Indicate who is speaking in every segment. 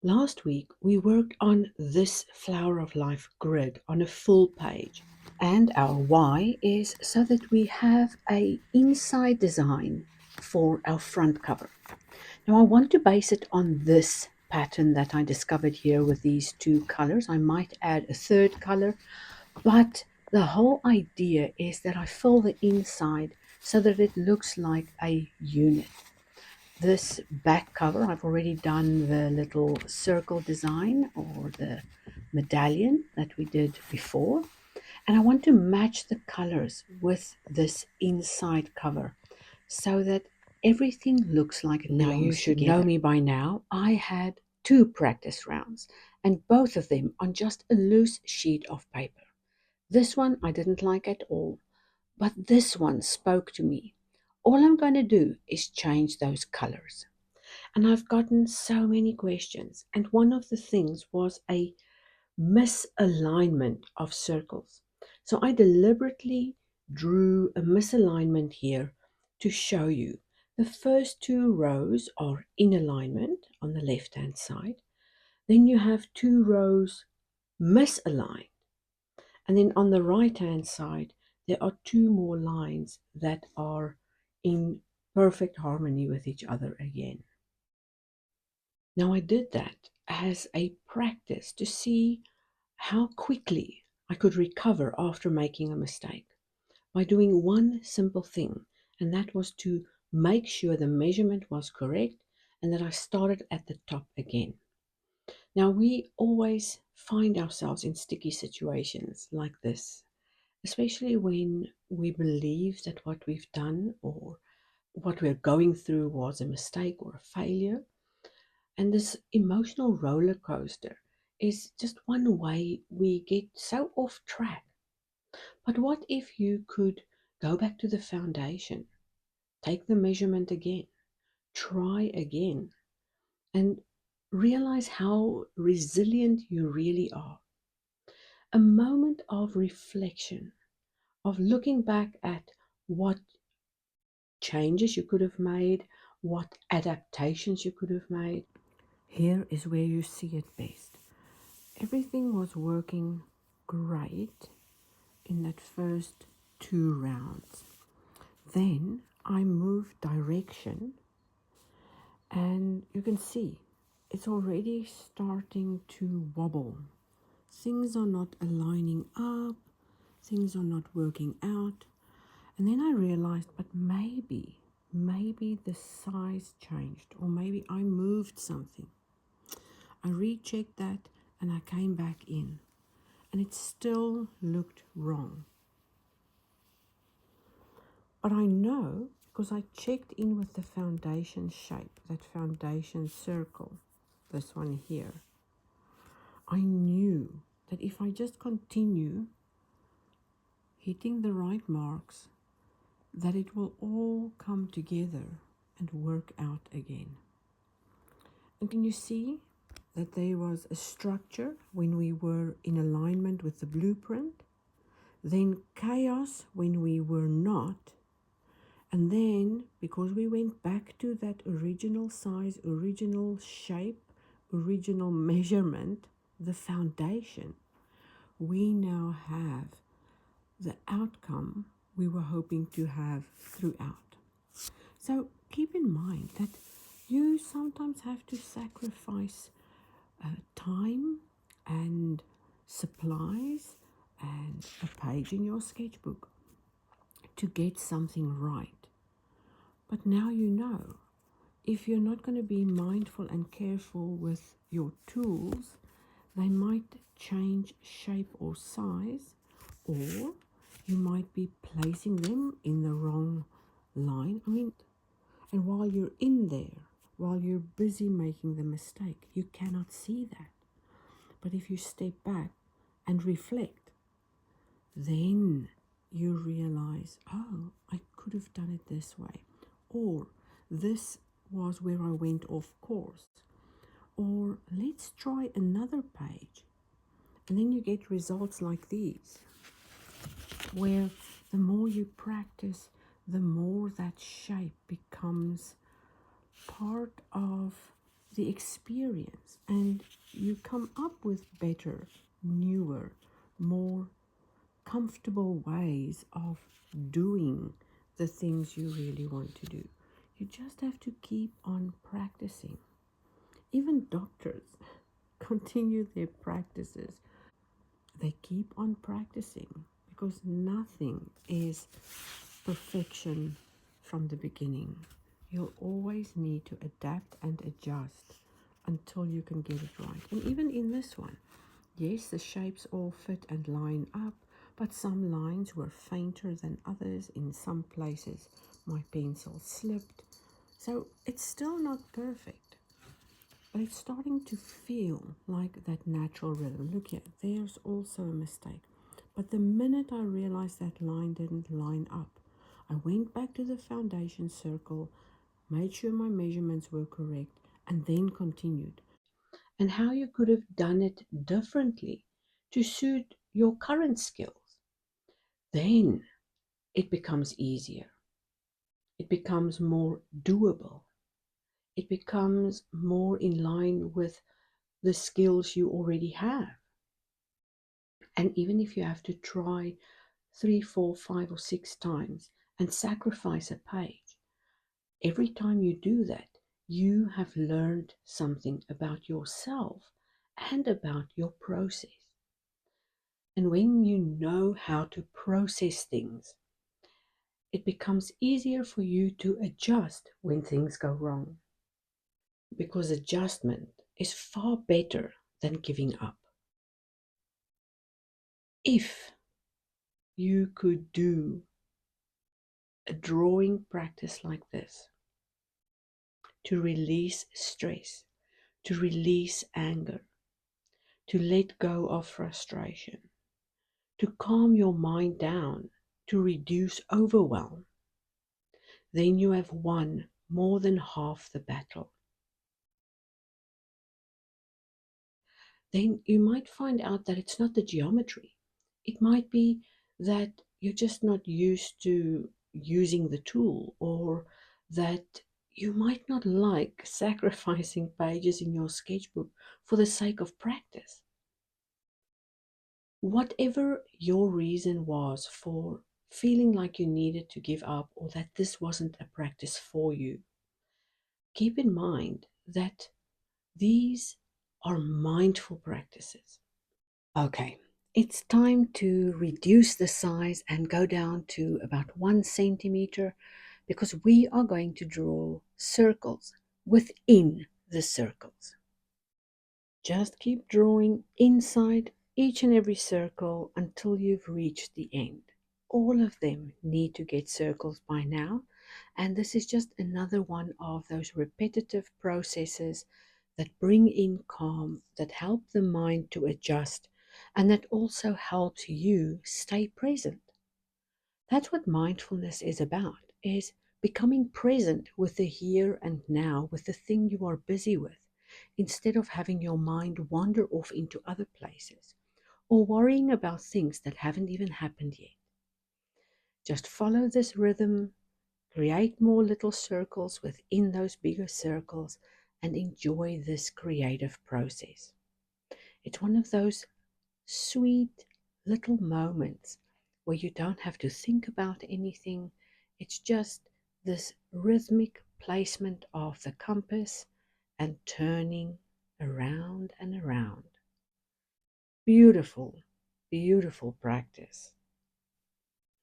Speaker 1: Last week, we worked on this Flower of Life grid on a full page. And our why is so that we have a inside design for our front cover. Now I want to base it on this pattern that I discovered here with these two colors. I might add a third color, but the whole idea is that I fill the inside so that it looks like a unit. This back cover, I've already done the little circle design or the medallion that we did before. And I want to match the colors with this inside cover so that everything looks like it belongs together. Now you should know me by now. I had 2 practice rounds and both of them on just a loose sheet of paper. This one I didn't like at all, but this one spoke to me. All I'm going to do is change those colors. And I've gotten so many questions, and one of the things was a misalignment of circles. So I deliberately drew a misalignment here to show you. The first 2 rows are in alignment on the left hand side. Then you have 2 rows misaligned. And then on the right hand side, there are 2 more lines that are in perfect harmony with each other again. Now I did that as a practice to see how quickly I could recover after making a mistake by doing one simple thing, and that was to make sure the measurement was correct and that I started at the top again. Now, we always find ourselves in sticky situations like this, especially when we believe that what we've done or what we're going through was a mistake or a failure. And this emotional roller coaster is just one way we get so off track. But what if you could go back to the foundation, take the measurement again, try again, and realize how resilient you really are? A moment of reflection, of looking back at what changes you could have made, what adaptations you could have made. Here is where you see it best. Everything was working great in that first 2 rounds. Then I moved direction and you can see it's already starting to wobble. Things are not aligning up, things are not working out. And then I realized, but maybe the size changed, or maybe I moved something. I rechecked that and I came back in, and it still looked wrong. But I know because I checked in with the foundation shape, that foundation circle, this one here. I knew that if I just continue hitting the right marks, that it will all come together and work out again. And can you see that there was a structure when we were in alignment with the blueprint, then chaos when we were not, and then because we went back to that original size, original shape, original measurement, the foundation, we now have the outcome we were hoping to have throughout. So keep in mind that you sometimes have to sacrifice time and supplies and a page in your sketchbook to get something right. But now you know, if you're not going to be mindful and careful with your tools, they might change shape or size, or you might be placing them in the wrong line. And while you're in there, while you're busy making the mistake, you cannot see that. But if you step back and reflect, then you realize, oh, I could have done it this way. Or this was where I went off course. Or let's try another page. And then you get results like these, where the more you practice, the more that shape becomes part of the experience, and you come up with better, newer, more comfortable ways of doing the things you really want to do. You just have to keep on practicing. Even doctors continue their practices. They keep on practicing because nothing is perfection from the beginning. You'll always need to adapt and adjust until you can get it right. And even in this one, yes, the shapes all fit and line up, but some lines were fainter than others. In some places, my pencil slipped. So it's still not perfect, but it's starting to feel like that natural rhythm. Look here, there's also a mistake. But the minute I realized that line didn't line up, I went back to the foundation circle, made sure my measurements were correct, and then continued. And how you could have done it differently to suit your current skills. Then it becomes easier. It becomes more doable. It becomes more in line with the skills you already have. And even if you have to try 3, 4, 5, or 6 times and sacrifice a page, every time you do that, you have learned something about yourself and about your process. And when you know how to process things, it becomes easier for you to adjust when things go wrong. Because adjustment is far better than giving up. If you could do a drawing practice like this to release stress, to release anger, to let go of frustration, to calm your mind down, to reduce overwhelm, then you have won more than half the battle. Then you might find out that it's not the geometry. It might be that you're just not used to using the tool, or that you might not like sacrificing pages in your sketchbook for the sake of practice. Whatever your reason was for feeling like you needed to give up or that this wasn't a practice for you, keep in mind that these are mindful practices. Okay, it's time to reduce the size and go down to about 1 centimeter because we are going to draw circles within the circles. Just keep drawing inside each and every circle until you've reached the end. All of them need to get circles by now, and this is just another one of those repetitive processes that bring in calm, that help the mind to adjust, and that also helps you stay present. That's what mindfulness is about, is becoming present with the here and now, with the thing you are busy with, instead of having your mind wander off into other places or worrying about things that haven't even happened yet. Just follow this rhythm, create more little circles within those bigger circles, and enjoy this creative process. It's one of those sweet little moments where you don't have to think about anything. It's just this rhythmic placement of the compass and turning around and around. Beautiful, beautiful practice.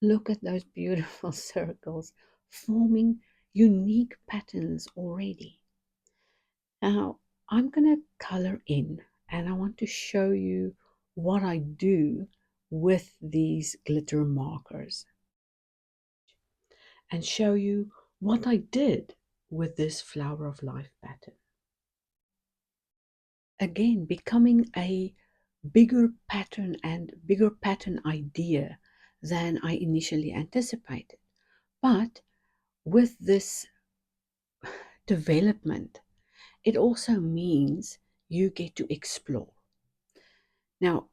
Speaker 1: Look at those beautiful circles forming unique patterns already. Now, I'm going to color in and I want to show you what I do with these glitter markers and show you what I did with this flower of life pattern. Again, becoming a bigger pattern and bigger pattern idea than I initially anticipated. But with this development, it also means you get to explore. Now,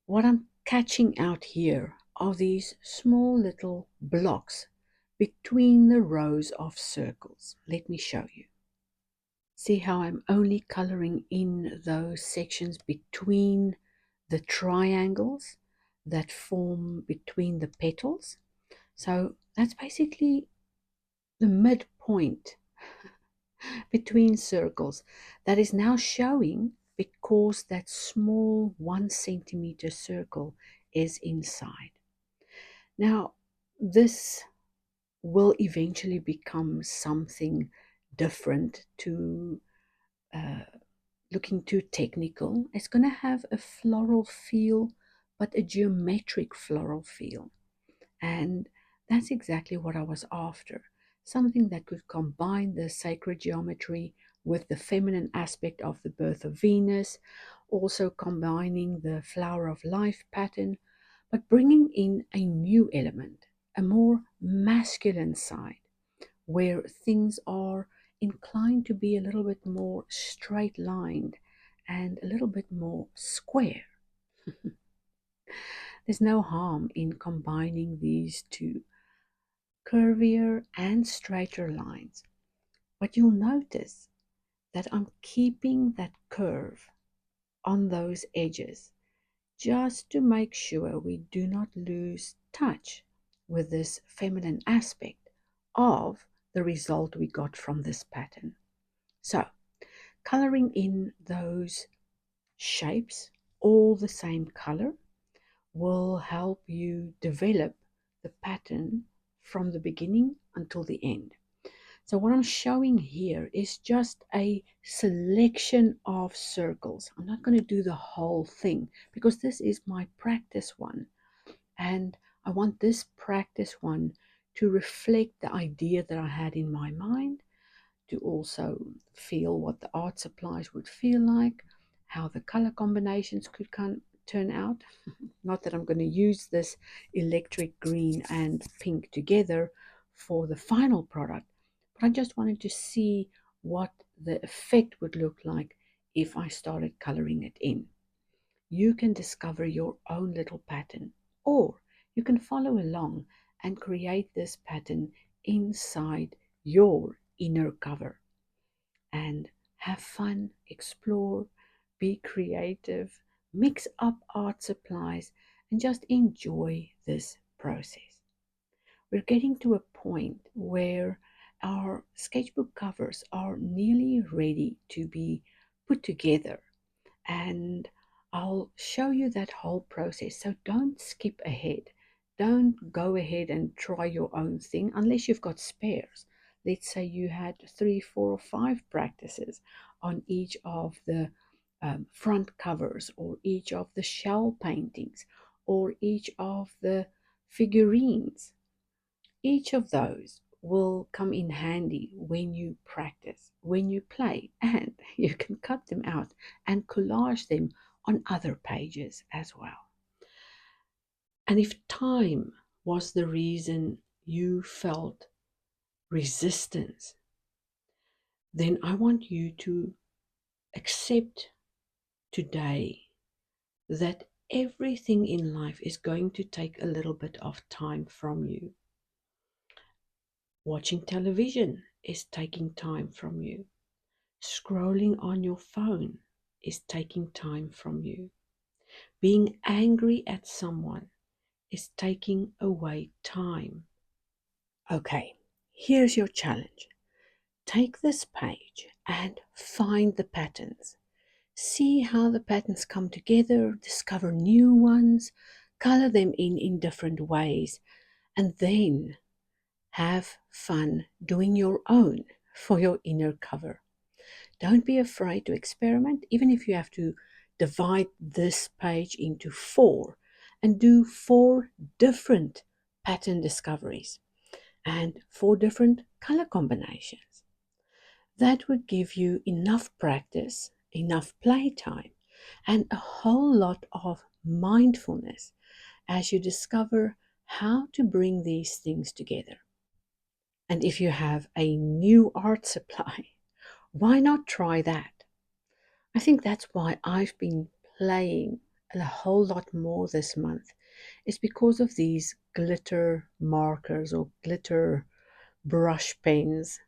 Speaker 1: what I'm catching out here are these small little blocks between the rows of circles. Let me show you. See how I'm only coloring in those sections between the triangles that form between the petals. So that's basically the midpoint between circles that is now showing because that small 1 centimeter circle is inside. Now, this will eventually become something different to uh, looking too technical. It's going to have a floral feel, but a geometric floral feel. And that's exactly what I was after. Something that could combine the sacred geometry with the feminine aspect of the birth of Venus, also combining the flower of life pattern, but bringing in a new element, a more masculine side, where things are inclined to be a little bit more straight lined and a little bit more square. There's no harm in combining these two curvier and straighter lines. But you'll notice that I'm keeping that curve on those edges just to make sure we do not lose touch with this feminine aspect of the result we got from this pattern. So, coloring in those shapes all the same color will help you develop the pattern from the beginning until the end. So what I'm showing here is just a selection of circles. I'm not going to do the whole thing because this is my practice one. And I want this practice one to reflect the idea that I had in my mind, to also feel what the art supplies would feel like, how the color combinations could turn out. Not that I'm going to use this electric green and pink together for the final product, but I just wanted to see what the effect would look like if I started coloring it in. You can discover your own little pattern, or you can follow along and create this pattern inside your inner cover and have fun, explore, be creative, mix up art supplies, and just enjoy this process. We're getting to a point where our sketchbook covers are nearly ready to be put together, and I'll show you that whole process. So don't skip ahead. Don't go ahead and try your own thing unless you've got spares. Let's say you had 3, 4, or 5 practices on each of the front covers, or each of the shell paintings, or each of the figurines. Each of those will come in handy when you practice, when you play, and you can cut them out and collage them on other pages as well. And if time was the reason you felt resistance, then I want you to accept today that everything in life is going to take a little bit of time from you. Watching television is taking time from you. Scrolling on your phone is taking time from you. Being angry at someone is taking away time. Okay, here's your challenge. Take this page and find the patterns. See how the patterns come together, discover new ones, color them in different ways, and then have fun doing your own for your inner cover. Don't be afraid to experiment, even if you have to divide this page into 4 and do 4 different pattern discoveries and 4 different color combinations. That would give you enough practice, enough playtime, and a whole lot of mindfulness as you discover how to bring these things together. And if you have a new art supply, why not try that? I think that's why I've been playing a whole lot more this month. It's because of these glitter markers or glitter brush pens.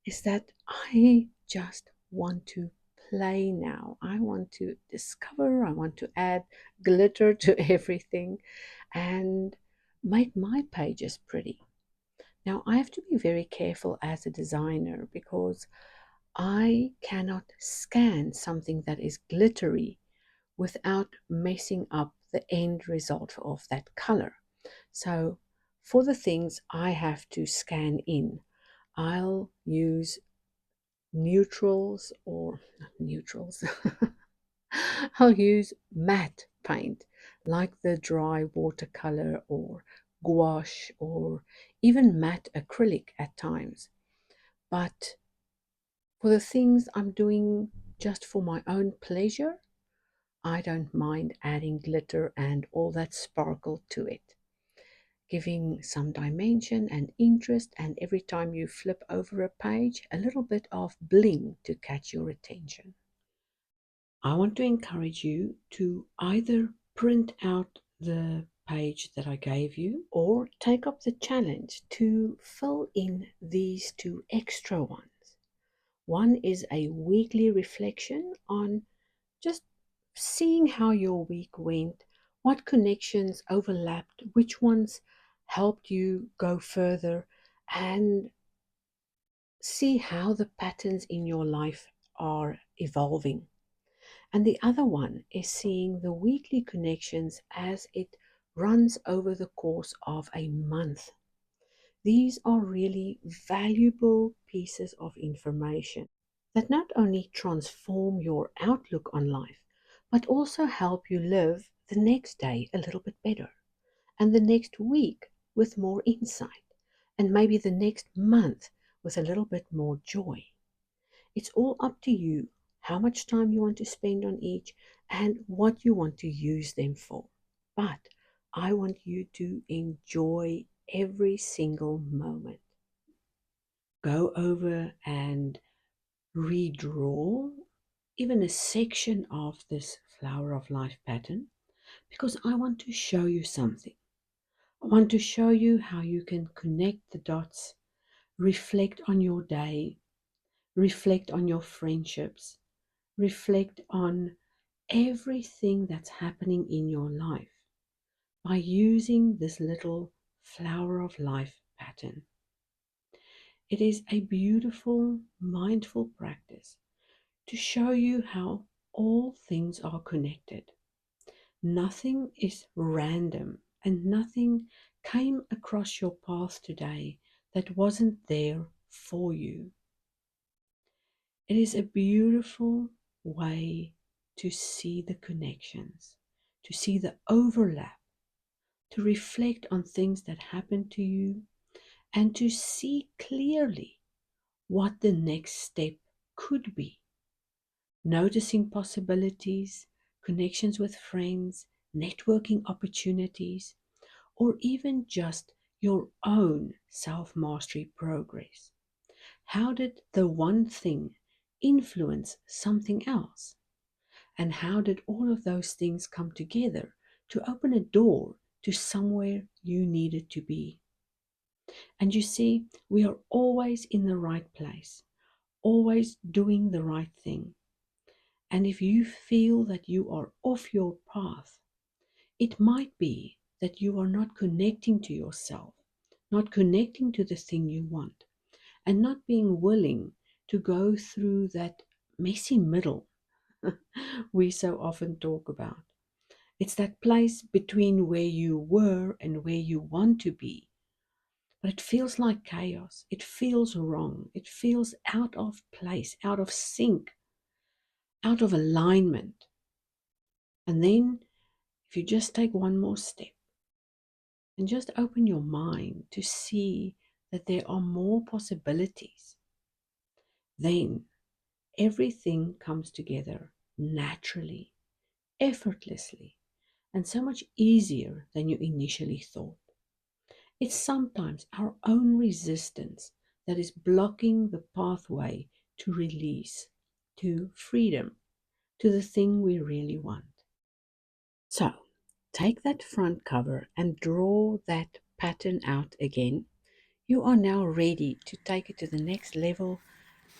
Speaker 1: Is that I just want to play now. I want to discover, I want to add glitter to everything and make my pages pretty. Now, I have to be very careful as a designer because I cannot scan something that is glittery without messing up the end result of that color. So, for the things I have to scan in, I'll use neutrals or not neutrals. I'll use matte paint like the dry watercolor or gouache or even matte acrylic at times. But for the things I'm doing just for my own pleasure, I don't mind adding glitter and all that sparkle to it, giving some dimension and interest, and every time you flip over a page, a little bit of bling to catch your attention. I want to encourage you to either print out the page that I gave you or take up the challenge to fill in these two extra ones. One is a weekly reflection on just seeing how your week went, what connections overlapped, which ones helped you go further, and see how the patterns in your life are evolving. And the other one is seeing the weekly connections as it runs over the course of a month. These are really valuable pieces of information that not only transform your outlook on life, but also help you live the next day a little bit better, and the next week with more insight, and maybe the next month with a little bit more joy. It's all up to you how much time you want to spend on each and what you want to use them for. But I want you to enjoy every single moment. Go over and redraw even a section of this flower of life pattern because I want to show you something. I want to show you how you can connect the dots, reflect on your day, reflect on your friendships, reflect on everything that's happening in your life by using this little flower of life pattern. It is a beautiful, mindful practice to show you how all things are connected. Nothing is random and nothing came across your path today that wasn't there for you. It is a beautiful way to see the connections, to see the overlap, to reflect on things that happened to you, and to see clearly what the next step could be. Noticing possibilities, connections with friends, networking opportunities, or even just your own self mastery progress. How did the one thing influence something else? And how did all of those things come together to open a door to somewhere you needed to be? And you see, we are always in the right place, always doing the right thing. And if you feel that you are off your path, it might be that you are not connecting to yourself, not connecting to the thing you want, and not being willing to go through that messy middle we so often talk about. It's that place between where you were and where you want to be. But it feels like chaos. It feels wrong. It feels out of place, out of sync, out of alignment. And then, if you just take one more step and just open your mind to see that there are more possibilities, then everything comes together naturally, effortlessly, and so much easier than you initially thought. It's sometimes our own resistance that is blocking the pathway to release, to freedom, to the thing we really want. So, take that front cover and draw that pattern out again. You are now ready to take it to the next level,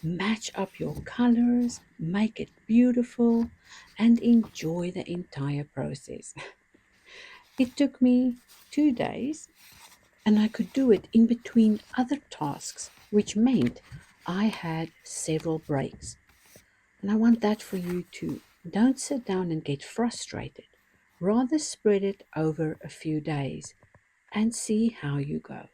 Speaker 1: match up your colors, make it beautiful, and enjoy the entire process. It took me 2 days, and I could do it in between other tasks, which meant I had several breaks. And I want that for you too. Don't sit down and get frustrated. Rather spread it over a few days and see how you go.